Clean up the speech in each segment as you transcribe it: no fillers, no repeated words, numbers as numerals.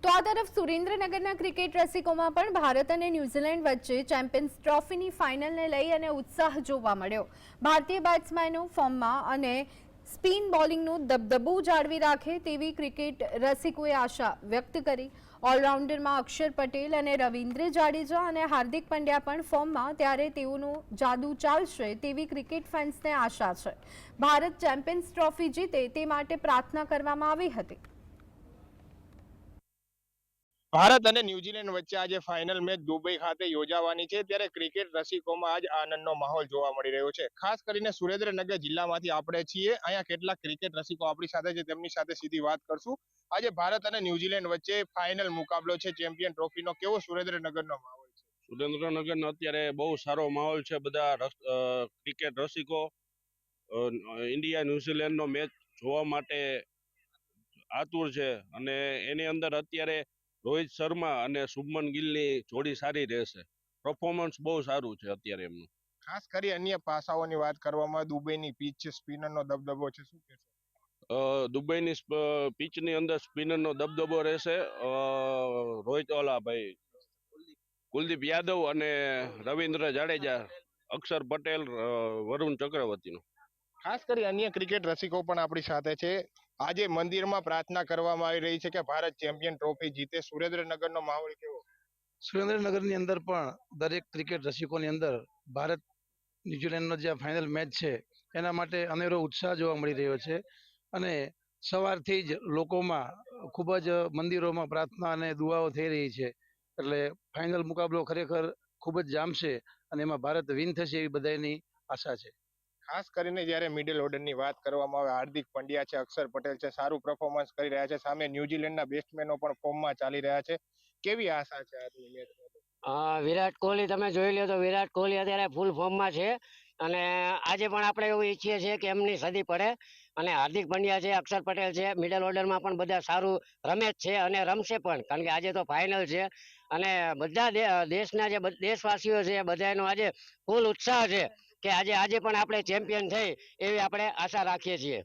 તો આ તરફ સુરેન્દ્રનગરના ક્રિકેટ રસિકોમાં પણ ભારત અને ન્યૂઝીલેન્ડ વચ્ચે ચેમ્પિયન્સ ટ્રોફીની ફાઇનલને લઈ અને ઉત્સાહ જોવા મળ્યો. ભારતીય બેટ્સમેનો ફોર્મમાં અને સ્પિન બોલિંગનું દબદબો જાળવી રાખે તેવી ક્રિકેટ રસિકોએ આશા વ્યક્ત કરી. ઓલરાઉન્ડરમાં અક્ષર પટેલ અને રવિન્દ્ર જાડેજા અને હાર્દિક પંડ્યા પણ ફોર્મમાં, ત્યારે તેઓનું જાદુ ચાલશે તેવી ક્રિકેટ ફેન્સને આશા છે. ભારત ચેમ્પિયન્સ ટ્રોફી જીતે તે માટે પ્રાર્થના કરવામાં આવી હતી. ભારત અને ન્યુઝીલેન્ડ વચ્ચે આજે ફાઇનલ મેચ દુબઈ ખાતે યોજાવાની છે, ત્યારે ક્રિકેટ રસિકોમાં આજ આનંદનો માહોલ જોવા મળી રહ્યો છે. ખાસ કરીને સુરેન્દ્રનગર જિલ્લામાંથી આપણે છીએ. અહીંયા કેટલાક ક્રિકેટ રસિકો આપણી સાથે છે, તેમની સાથે સીધી વાત કરશું. આજે ભારત અને ન્યુઝીલેન્ડ વચ્ચે ફાઇનલ મુકાબલો છે ચેમ્પિયન ટ્રોફીનો. કેવો સુરેન્દ્રનગરનો માહોલ છે? સુરેન્દ્રનગરનો અત્યારે બહુ સારો માહોલ છે. બધા ક્રિકેટ રસિકો ઇન્ડિયા ન્યુઝીલેન્ડનો મેચ જોવા માટે આતુર છે, અને એની અંદર અત્યારે રોહિત શર્મા અને શુભમન ગિલની જોડી સારી રહેશે. પરફોર્મન્સ બહુ સારું છે અત્યારે એમનું. ખાસ કરી અન્ય પાસાઓની વાત કરવામાં દુબઈની પીચ છે, સ્પિનરનો દબદબો છે, શું કહેશો? દુબઈની પિચની અંદર સ્પિનરનો દબદબો રહેશે. કુલદીપ યાદવ અને રવિન્દ્ર જાડેજા, અક્ષર પટેલ, વરુણ ચક્રવર્તીનો. ખાસ કરી અન્ય ક્રિકેટ રસિકો પણ આપણી સાથે છે. આજે મંદિરમાં પ્રાર્થના કરવામાં આવી રહી છે કે ભારત ચેમ્પિયન ટ્રોફી જીતે. સુરેન્દ્રનગરનો માહોલ કેવો? સુરેન્દ્રનગરની અંદર પણ દરેક ક્રિકેટ રસિકોની અંદર ભારત ન્યુઝીલેન્ડનો જે ફાઇનલ મેચ છે એના માટે અનેરો ઉત્સાહ જોવા મળી રહ્યો છે. અને સવારથી જ લોકોમાં ખૂબ જ મંદિરોમાં પ્રાર્થના અને દુઆઓ થઈ રહી છે. એટલે ફાઇનલ મુકાબલો ખરેખર ખૂબ જ જામશે અને એમાં ભારત વિન થશે એવી બધાની આશા છે. ખાસ કરીને જ્યારે મિડલ ઓર્ડરની વાત કરવામાં આવે, હાર્દિક પંડ્યા છે, અક્ષર પટેલ છે, સારું પરફોર્મન્સ કરી રહ્યા છે. સામે ન્યુઝીલેન્ડના બેટ્સમેનો પણ ફોર્મમાં ચાલી રહ્યા છે. કેવી આશા છે આજની મેચમાં? વિરાટ કોહલી તમે જોઈ લો તો વિરાટ કોહલી અત્યારે ફૂલ ફોર્મમાં છે, અને આજે પણ આપણે એવું ઈચ્છીએ છીએ કે એમની સદી પડે. અને હાર્દિક પંડ્યા છે, અક્ષર પટેલ છે, મિડલ ઓર્ડરમાં પણ બધા સારું રમે જ છે અને રમશે પણ, કારણ કે આજે તો ફાઇનલ છે. અને બધા દેશના જે દેશવાસીઓ છે બધાનો આજે ફૂલ ઉત્સાહ છે કે આજે પણ આપણે ચેમ્પિયન થઈ એવી આપણે આશા રાખીએ છીએ.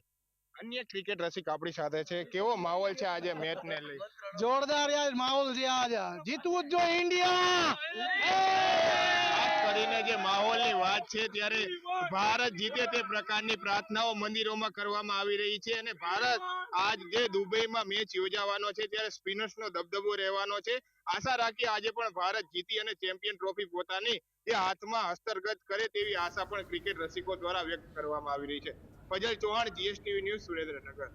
અન્ય ક્રિકેટ રસિક આપણી સાથે છે. કેવો માહોલ છે આજે મેચને લઈ? જોરદાર યાર માહોલ છે. આજે જીતવું જ જોઈએ ઇન્ડિયા. ખાસ કરીને જે માહોલની વાત છે, ત્યારે ભારત જીતે તે પ્રકારની પ્રાર્થનાઓ મંદિરોમાં કરવામાં આવી રહી છે. અને ભારત આજ જે દુબઈમાં મેચ યોજાવાનો છે ત્યારે સ્પિનર્સનો દબદબો રહેવાનો છે. આશા રાખીએ આજે પણ ભારત જીતી અને ચેમ્પિયન ટ્રોફી પોતાની જે હાથમાં હસ્તગત કરે તેવી આશા પણ ક્રિકેટ રસિકો દ્વારા વ્યક્ત કરવામાં આવી રહી છે. Fazal Chauhan, GSTV news, Surendranagar.